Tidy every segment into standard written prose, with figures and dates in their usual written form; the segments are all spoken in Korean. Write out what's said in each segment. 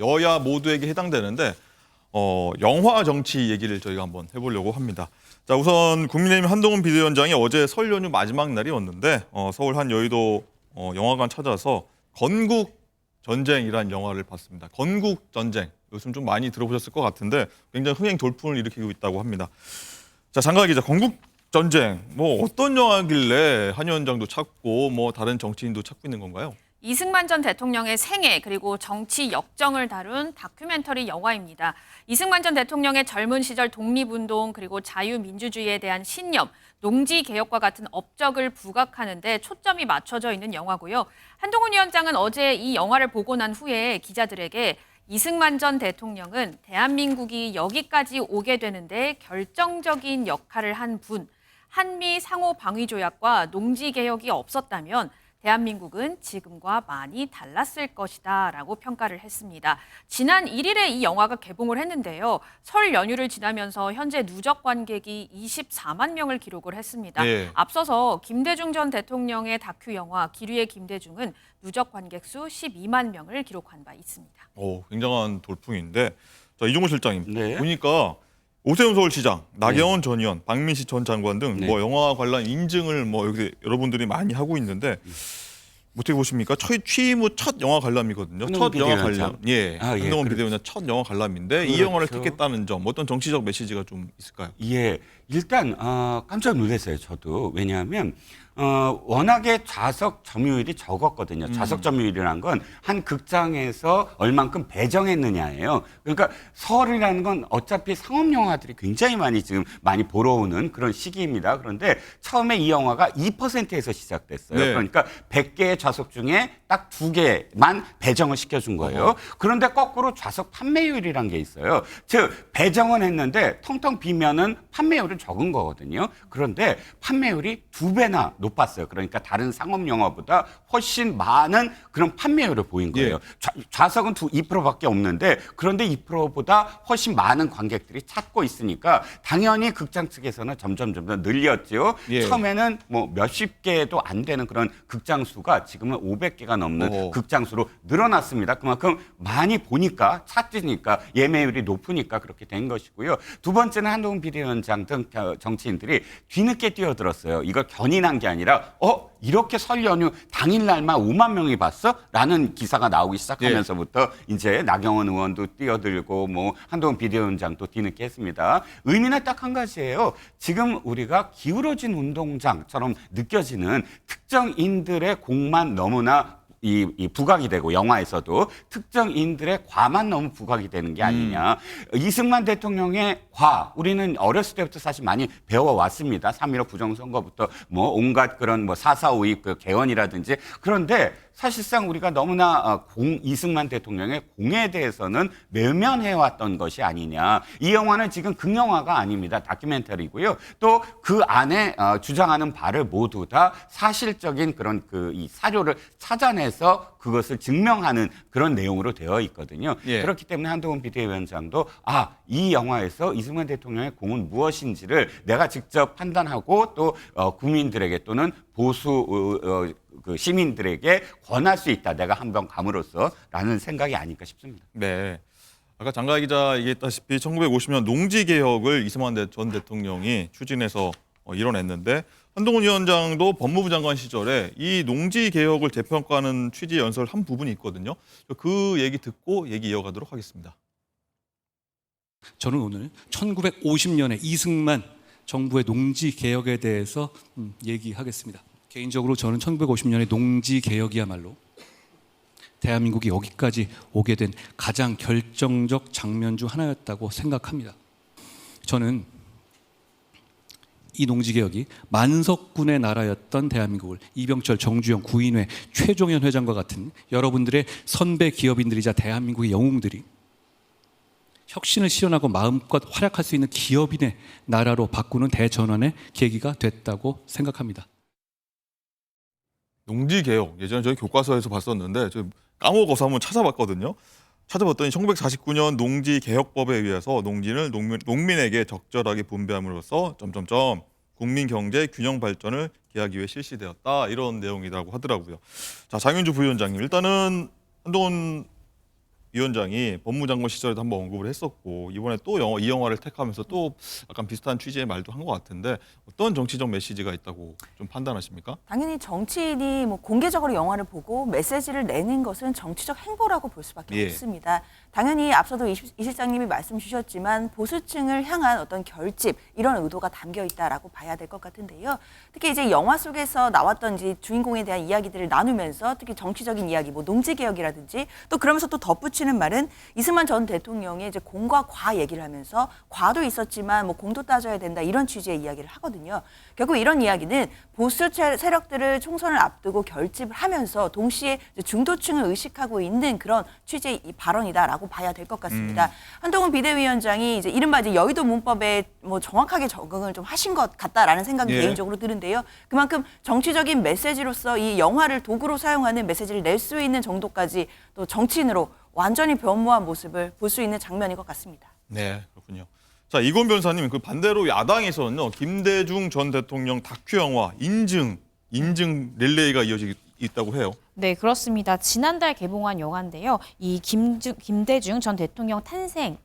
여야 모두에게 해당되는데 영화 정치 얘기를 저희가 한번 해보려고 합니다. 자, 우선 국민의힘 한동훈 비대위원장이 어제 설 연휴 마지막 날이었는데 서울 한 여의도 영화관 찾아서 건국 전쟁이란 영화를 봤습니다. 건국 전쟁, 요즘 좀 많이 들어보셨을 것 같은데 굉장히 흥행 돌풍을 일으키고 있다고 합니다. 자, 장가 기자, 건국 전쟁 어떤 영화길래 한 위원장도 찾고 다른 정치인도 찾고 있는 건가요? 이승만 전 대통령의 생애 그리고 정치 역정을 다룬 다큐멘터리 영화입니다. 이승만 전 대통령의 젊은 시절 독립운동 그리고 자유민주주의에 대한 신념, 농지개혁과 같은 업적을 부각하는 데 초점이 맞춰져 있는 영화고요. 한동훈 위원장은 어제 이 영화를 보고 난 후에 기자들에게 이승만 전 대통령은 대한민국이 여기까지 오게 되는데 결정적인 역할을 한 분, 한미 상호방위조약과 농지개혁이 없었다면 대한민국은 지금과 많이 달랐을 것이다 라고 평가를 했습니다. 지난 1일에 이 영화가 개봉을 했는데요. 설 연휴를 지나면서 현재 누적 관객이 24만 명을 기록을 했습니다. 네. 앞서서 김대중 전 대통령의 다큐 영화 기류의 김대중은 누적 관객 수 12만 명을 기록한 바 있습니다. 굉장한 돌풍인데, 자, 이종호 실장님, 네. 보니까 오세훈 서울시장, 나경원 전 의원, 박민식 전 장관 등 네. 영화 관련 인증을 여기 여러분들이 많이 하고 있는데 어떻게 보십니까? 취임 후 첫 영화 관람이거든요. 한동훈 첫 영화 비대위원장. 관람. 예. 아, 예, 한동훈 그렇죠. 비대위원장 첫 영화 관람인데 이 그렇죠. 영화를 택했다는 점, 어떤 정치적 메시지가 좀 있을까요? 예, 일단 깜짝 놀랐어요. 저도. 왜냐하면 워낙에 좌석 점유율이 적었거든요. 좌석 점유율이라는 건 한 극장에서 얼만큼 배정했느냐예요. 그러니까 설이라는 건 어차피 상업 영화들이 굉장히 많이 보러 오는 그런 시기입니다. 그런데 처음에 이 영화가 2%에서 시작됐어요. 네. 그러니까 100개의 좌석 중에 딱 2개만 배정을 시켜준 거예요. 그런데 거꾸로 좌석 판매율이란 게 있어요. 즉 배정은 했는데 텅텅 비면은 판매율은 적은 거거든요. 그런데 판매율이 2배나 높았어요. 그러니까 다른 상업 영화보다 훨씬 많은 그런 판매율을 보인 거예요. 좌석은 2%밖에 없는데 그런데 2%보다 훨씬 많은 관객들이 찾고 있으니까 당연히 극장 측에서는 점점 늘렸죠. 예. 처음에는 몇십 개도 안 되는 그런 극장 수가 지금은 500개가 넘는 극장 수로 늘어났습니다. 그만큼 많이 보니까 찾으니까 예매율이 높으니까 그렇게 된 것이고요. 두 번째는 한동훈 비대위원장 등 정치인들이 뒤늦게 뛰어들었어요. 이걸 견인한 게 아니라 이렇게 설 연휴 당일날만 5만 명이 봤어? 라는 기사가 나오기 시작하면서부터 이제 나경원 의원도 뛰어들고 한동훈 비대위원장도 뒤늦게 했습니다. 의미는 딱 한 가지예요. 지금 우리가 기울어진 운동장처럼 느껴지는 특정인들의 공만 너무나 이 부각이 되고 영화에서도 특정인들의 과만 너무 부각이 되는 게 아니냐. 이승만 대통령의 과 우리는 어렸을 때부터 사실 많이 배워왔습니다. 3.15 부정선거부터 온갖 그런 4.4 5.2 그 개헌이라든지. 그런데 사실상 우리가 너무나 이승만 대통령의 공에 대해서는 외면해왔던 것이 아니냐. 이 영화는 지금 극영화가 아닙니다. 다큐멘터리고요. 또 그 안에 주장하는 바를 모두 다 사실적인 그런 이 사료를 찾아내서 그것을 증명하는 그런 내용으로 되어 있거든요. 예. 그렇기 때문에 한동훈 비대위원장도 이 영화에서 이승만 대통령의 공은 무엇인지를 내가 직접 판단하고 또 국민들에게 또는 보수 그 시민들에게 권할 수 있다. 내가 한번 감으로써라는 생각이 아닐까 싶습니다. 네. 아까 장가 기자 얘기했다시피 1950년 농지개혁을 이승만 전 대통령이 추진해서 이뤄냈는데 한동훈 위원장도 법무부 장관 시절에 이 농지개혁을 재평가하는 취지 연설 한 부분이 있거든요. 그 얘기 듣고 얘기 이어가도록 하겠습니다. 저는 오늘 1950년에 이승만 정부의 농지개혁에 대해서 얘기하겠습니다. 개인적으로 저는 1950년의 농지개혁이야말로 대한민국이 여기까지 오게 된 가장 결정적 장면 중 하나였다고 생각합니다. 저는 이 농지개혁이 만석군의 나라였던 대한민국을 이병철, 정주영, 구인회, 최종현 회장과 같은 여러분들의 선배 기업인들이자 대한민국의 영웅들이 혁신을 실현하고 마음껏 활약할 수 있는 기업인의 나라로 바꾸는 대전환의 계기가 됐다고 생각합니다. 농지개혁, 예전에 저희 교과서에서 봤었는데 저 까먹어서 한번 찾아봤거든요. 찾아봤더니 1949년 농지개혁법에 의해서 농지를 농민에게 적절하게 분배함으로써 국민 경제 균형 발전을 기하기 위해 실시되었다. 이런 내용이라고 하더라고요. 자, 장윤주 부위원장님, 일단은 한동훈 위원장이 법무장관 시절에도 한번 언급을 했었고 이번에 또 이 영화를 택하면서 또 약간 비슷한 취지의 말도 한 것 같은데 어떤 정치적 메시지가 있다고 좀 판단하십니까? 당연히 정치인이 뭐 공개적으로 영화를 보고 메시지를 내는 것은 정치적 행보라고 볼 수밖에 예. 없습니다. 당연히 앞서도 이 실장님이 말씀 주셨지만 보수층을 향한 어떤 결집 이런 의도가 담겨 있다라고 봐야 될 것 같은데요. 특히 이제 영화 속에서 나왔던 이제 주인공에 대한 이야기들을 나누면서 특히 정치적인 이야기, 뭐 농지개혁이라든지 또 그러면서 또 덧붙이는 말은 이승만 전 대통령의 이제 공과 과 얘기를 하면서 과도 있었지만 뭐 공도 따져야 된다 이런 취지의 이야기를 하거든요. 결국 이런 이야기는 보수 세력들을 총선을 앞두고 결집을 하면서 동시에 중도층을 의식하고 있는 그런 취지의 이 발언이다라고 봐야 될 것 같습니다. 한동훈 비대위원장이 이제 이른바 이제 여의도 문법에 뭐 정확하게 적응을 좀 하신 것 같다라는 생각이 예. 개인적으로 드는데요. 그만큼 정치적인 메시지로서 이 영화를 도구로 사용하는 메시지를 낼 수 있는 정도까지 또 정치인으로 완전히 변모한 모습을 볼 수 있는 장면인 것 같습니다. 네, 그렇군요. 자, 이건 변호사님, 그 반대로 야당에서는요, 김대중 전 대통령 다큐 영화 인증 릴레이가 이어지고 있다고 해요. 네, 그렇습니다. 지난달 개봉한 영화인데요. 이 김대중 전 대통령 탄생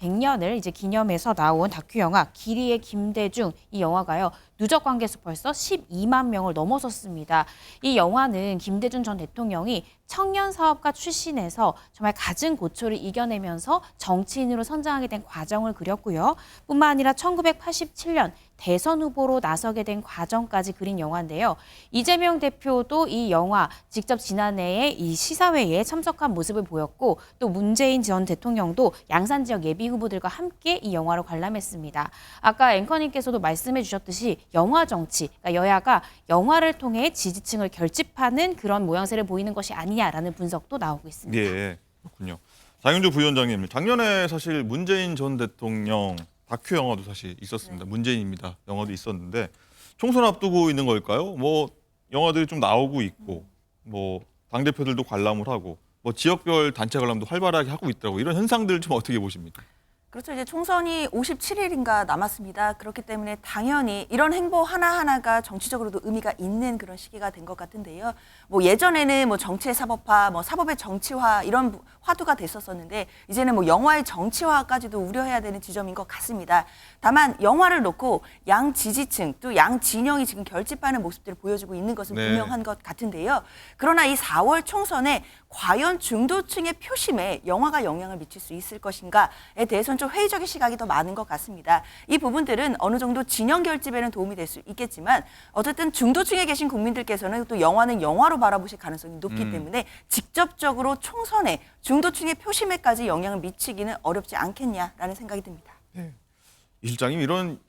100년을 이제 기념해서 나온 다큐 영화 길이의 김대중 이 영화가요. 누적 관객 수 벌써 12만 명을 넘어섰습니다. 이 영화는 김대중 전 대통령이 청년 사업가 출신에서 정말 갖은 고초를 이겨내면서 정치인으로 성장하게 된 과정을 그렸고요. 뿐만 아니라 1987년 대선 후보로 나서게 된 과정까지 그린 영화인데요. 이재명 대표도 이 영화 직접 지난해에 이 시사회에 참석한 모습을 보였고 또 문재인 전 대통령도 양산 지역 예비 후보들과 함께 이 영화를 관람했습니다. 아까 앵커님께서도 말씀해 주셨듯이 영화 정치, 그러니까 여야가 영화를 통해 지지층을 결집하는 그런 모양새를 보이는 것이 아니냐라는 분석도 나오고 있습니다. 예, 그렇군요. 장윤주 부위원장님, 작년에 사실 문재인 전 대통령 다큐 영화도 사실 있었습니다. 문재인입니다. 영화도 있었는데 총선 앞두고 있는 걸까요? 뭐 영화들이 좀 나오고 있고 뭐 당대표들도 관람을 하고 뭐 지역별 단체 관람도 활발하게 하고 있더라고요. 이런 현상들 좀 어떻게 보십니까? 그렇죠. 이제 총선이 57일인가 남았습니다. 그렇기 때문에 당연히 이런 행보 하나하나가 정치적으로도 의미가 있는 그런 시기가 된 것 같은데요. 뭐 예전에는 뭐 정치의 사법화, 뭐 사법의 정치화 이런 화두가 됐었었는데 이제는 뭐 영화의 정치화까지도 우려해야 되는 지점인 것 같습니다. 다만 영화를 놓고 양 지지층 또 양 진영이 지금 결집하는 모습들을 보여주고 있는 것은 네. 분명한 것 같은데요. 그러나 이 4월 총선에 과연 중도층의 표심에 영화가 영향을 미칠 수 있을 것인가에 대해서는 좀 회의적인 시각이 더 많은 것 같습니다. 이 부분들은 어느 정도 진영 결집에는 도움이 될 수 있겠지만 어쨌든 중도층에 계신 국민들께서는 또 영화는 영화로 바라보실 가능성이 높기 때문에 직접적으로 총선에 중도층의 표심에까지 영향을 미치기는 어렵지 않겠냐라는 생각이 듭니다. 이 실장님, 이런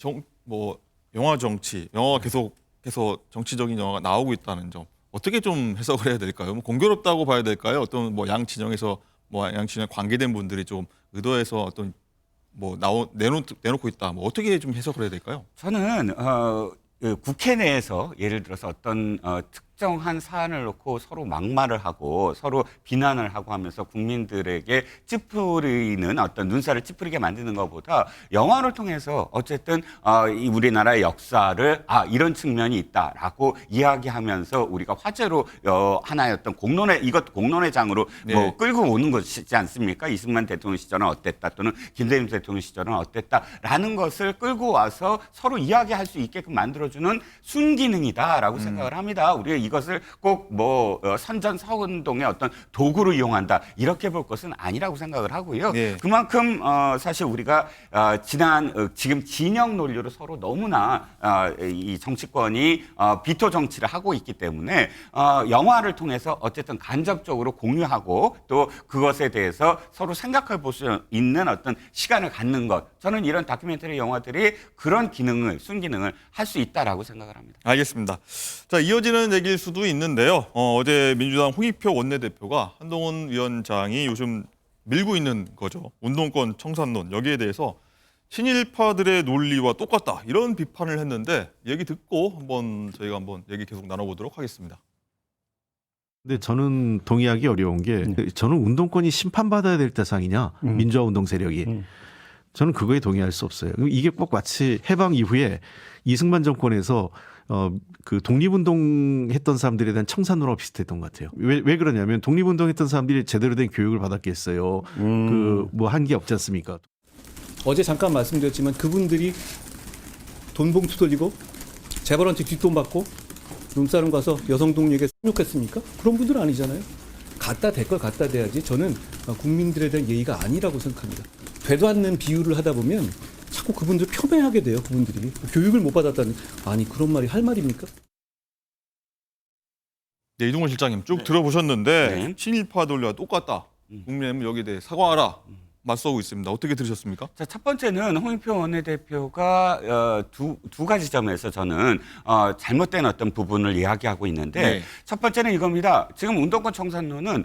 영화 정치, 영화가 계속해서 정치적인 영화가 나오고 있다는 점 어떻게 좀 해석을 해야 될까요? 뭐 공교롭다고 봐야 될까요? 어떤 뭐 양 진영에서 양 진영 관계된 분들이 좀 의도해서 어떤 뭐 내놓고 있다. 뭐 어떻게 좀 해석을 해야 될까요? 저는 그 국회 내에서 예를 들어서 어떤 특정한 사안을 놓고 서로 막말을 하고 서로 비난을 하고 하면서 국민들에게 찌푸리는 어떤 눈살을 찌푸리게 만드는 것보다 영화를 통해서 어쨌든 이 우리나라의 역사를 이런 측면이 있다라고 이야기하면서 우리가 화제로 하나의 어떤 이것 공론의 장으로 네. 뭐 끌고 오는 것이지 않습니까? 이승만 대통령 시절은 어땠다 또는 김대중 대통령 시절은 어땠다라는 것을 끌고 와서 서로 이야기할 수 있게끔 만들어주는 순기능이다라고 생각을 합니다. 우리가 이것을 꼭 뭐 선전서운동의 어떤 도구로 이용한다 이렇게 볼 것은 아니라고 생각을 하고요. 네. 그만큼 사실 우리가 지금 진영 논리로 서로 너무나 이 정치권이 비토 정치를 하고 있기 때문에 영화를 통해서 어쨌든 간접적으로 공유하고 또 그것에 대해서 서로 생각해 볼 수 있는 어떤 시간을 갖는 것, 저는 이런 다큐멘터리 영화들이 그런 순기능을 할 수 있다라고 생각을 합니다. 알겠습니다. 자, 이어지는 얘기일 수도 있는데요. 어제 민주당 홍익표 원내대표가 한동훈 위원장이 요즘 밀고 있는 거죠. 운동권 청산론, 여기에 대해서 친일파들의 논리와 똑같다, 이런 비판을 했는데 얘기 듣고 저희가 한번 얘기 계속 나눠보도록 하겠습니다. 근데 저는 동의하기 어려운 게 저는 운동권이 심판받아야 될 대상이냐, 민주화 운동 세력이. 저는 그거에 동의할 수 없어요. 이게 꼭 마치 해방 이후에 이승만 정권에서 그 독립운동 했던 사람들에 대한 청산호랑 비슷했던 것 같아요. 왜 그러냐면 독립운동 했던 사람들이 제대로 된 교육을 받았겠어요. 그 뭐 한 게 없지 않습니까? 어제 잠깐 말씀드렸지만 그분들이 돈 봉투 돌리고 재벌한테 뒷돈 받고 룸사롱 가서 여성 동료에게 쌍욕했습니까? 그런 분들은 아니잖아요. 갖다 댈 걸 갖다 대야지. 저는 국민들에 대한 예의가 아니라고 생각합니다. 되도 않는 비유를 하다 보면 자꾸 그분들 폄훼하게 돼요. 그분들이 교육을 못 받았다는, 아니 그런 말이 할 말입니까? 네, 이동건 실장님 쭉 들어보셨는데 네. 친일파 논리와 똑같다. 국민의힘은 여기에 대해 사과하라. 맞서고 있습니다. 어떻게 들으셨습니까? 자, 첫 번째는 홍익표 원내대표가 두 가지 점에서 저는 잘못된 어떤 부분을 이야기하고 있는데 네. 첫 번째는 이겁니다. 지금 운동권 청산론은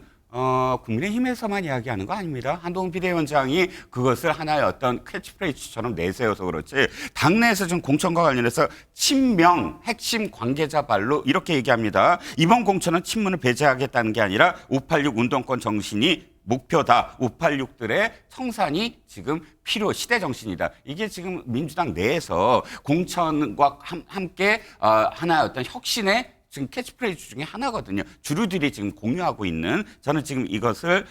국민의힘에서만 이야기하는 거 아닙니다. 한동훈 비대위원장이 그것을 하나의 어떤 캐치프레이즈처럼 내세워서 그렇지 당내에서 좀 공천과 관련해서 친명 핵심 관계자 발로 이렇게 얘기합니다. 이번 공천은 친문을 배제하겠다는 게 아니라 586 운동권 정신이 목표다. 586들의 청산이 지금 필요, 시대 정신이다. 이게 지금 민주당 내에서 공천과 함께 하나의 어떤 혁신의 지금 캐치프레이즈 중에 하나거든요. 주류들이 지금 공유하고 있는, 저는 지금 이것을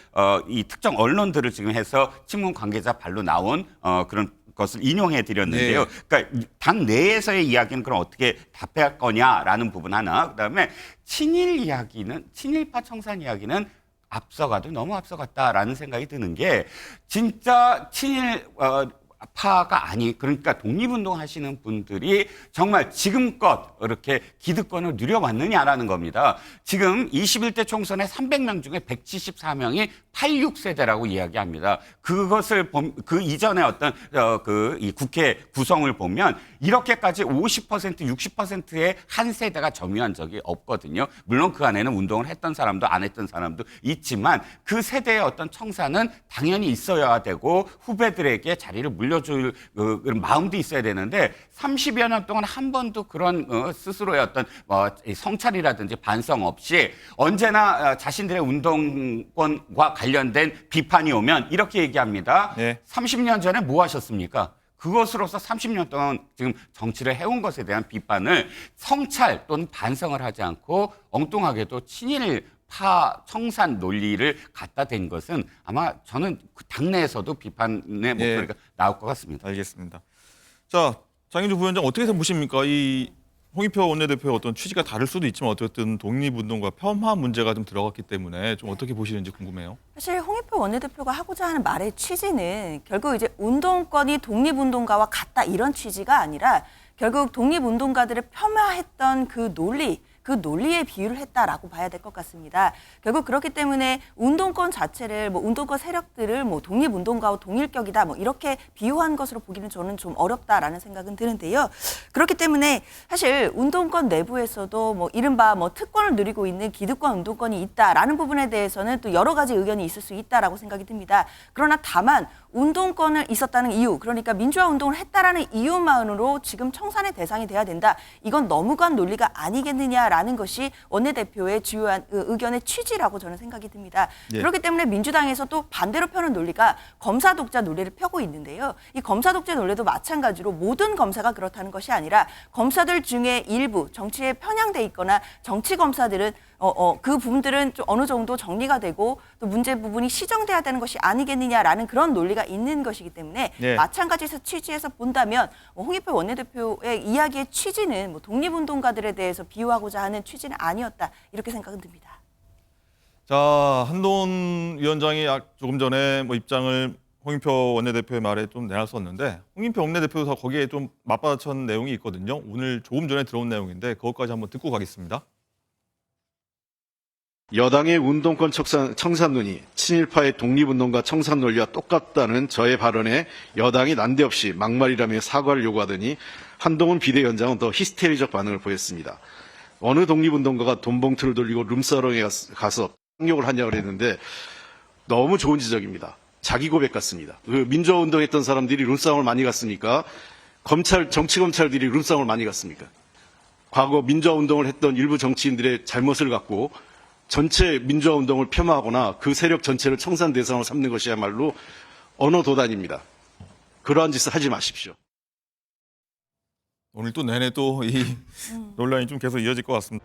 이 특정 언론들을 지금 해서 친문 관계자 발로 나온 그런 것을 인용해 드렸는데요. 네. 그러니까 당 내에서의 이야기는 그럼 어떻게 답할 거냐라는 부분 하나. 그다음에 친일 이야기는, 친일파 청산 이야기는 앞서가도 너무 앞서갔다라는 생각이 드는 게, 진짜 친일파가 그러니까 독립운동 하시는 분들이 정말 지금껏 이렇게 기득권을 누려왔느냐라는 겁니다. 지금 21대 총선에 300명 중에 174명이 86세대라고 이야기합니다. 그것을 그 이전에 어떤 이 국회 구성을 보면 이렇게까지 50%, 60%의 한 세대가 점유한 적이 없거든요. 물론 그 안에는 운동을 했던 사람도 안 했던 사람도 있지만 그 세대의 어떤 청산은 당연히 있어야 되고 후배들에게 자리를 물려줄 그런 마음도 있어야 되는데 30여 년 동안 한 번도 그런 스스로의 어떤 성찰이라든지 반성 없이 언제나 자신들의 운동권과 관련된 비판이 오면 이렇게 얘기합니다. 네. 30년 전에 뭐 하셨습니까? 그것으로서 30년 동안 지금 정치를 해온 것에 대한 비판을 성찰 또는 반성을 하지 않고 엉뚱하게도 친일파 청산 논리를 갖다 댄 것은 아마 저는 그 당내에서도 비판의 목소리가 나올 것 같습니다. 알겠습니다. 자, 장윤주 부위원장 어떻게 보십니까? 이 홍익표 원내대표의 어떤 취지가 다를 수도 있지만 어쨌든 독립운동과 폄하 문제가 좀 들어갔기 때문에 좀 어떻게 보시는지 궁금해요. 사실 홍익표 원내대표가 하고자 하는 말의 취지는 결국 이제 운동권이 독립운동가와 같다 이런 취지가 아니라 결국 독립운동가들을 폄하했던 그 논리에 비유를 했다라고 봐야 될 것 같습니다. 결국 그렇기 때문에 운동권 자체를 운동권 세력들을 독립운동가와 동일격이다 이렇게 비유한 것으로 보기는 저는 좀 어렵다라는 생각은 드는데요. 그렇기 때문에 사실 운동권 내부에서도 이른바 특권을 누리고 있는 기득권 운동권이 있다라는 부분에 대해서는 또 여러 가지 의견이 있을 수 있다라고 생각이 듭니다. 그러나 다만 운동권을 있었다는 이유, 그러니까 민주화 운동을 했다라는 이유만으로 지금 청산의 대상이 돼야 된다. 이건 너무간 논리가 아니겠느냐라는 것이 원내대표의 주요한 의견의 취지라고 저는 생각이 듭니다. 예. 그렇기 때문에 민주당에서 또 반대로 펴는 논리가 검사 독자 논리를 펴고 있는데요. 이 검사 독자 논리도 마찬가지로 모든 검사가 그렇다는 것이 아니라 검사들 중에 일부 정치에 편향돼 있거나 정치 검사들은 그 부분들은 좀 어느 정도 정리가 되고 또 문제 부분이 시정돼야 되는 것이 아니겠느냐라는 그런 논리가 있는 것이기 때문에 네. 마찬가지에서 취지에서 본다면 홍익표 원내대표의 이야기의 취지는 독립운동가들에 대해서 비유하고자 하는 취지는 아니었다 이렇게 생각은 듭니다. 자, 한동훈 위원장이 조금 전에 입장을 홍익표 원내대표의 말에 좀 내놨었는데 홍익표 원내대표도 거기에 좀 맞받아친 내용이 있거든요. 오늘 조금 전에 들어온 내용인데 그것까지 한번 듣고 가겠습니다. 여당의 운동권 청산론이 친일파의 독립운동가 청산 논리와 똑같다는 저의 발언에 여당이 난데없이 막말이라며 사과를 요구하더니 한동훈 비대위원장은 더 히스테리적 반응을 보였습니다. 어느 독립운동가가 돈봉투를 돌리고 룸사롱에 가서 쌍욕을 하냐고 그랬는데 너무 좋은 지적입니다. 자기 고백 같습니다. 그 민주화 운동했던 사람들이 룸싸움을 많이 갔으니까 정치검찰들이 룸싸움을 많이 갔습니까? 과거 민주화 운동을 했던 일부 정치인들의 잘못을 갖고 전체 민주화 운동을 폄하하거나 그 세력 전체를 청산 대상으로 삼는 것이야말로 언어 도단입니다. 그러한 짓을 하지 마십시오. 오늘 또 내내 또 이 논란이 좀 계속 이어질 것 같습니다.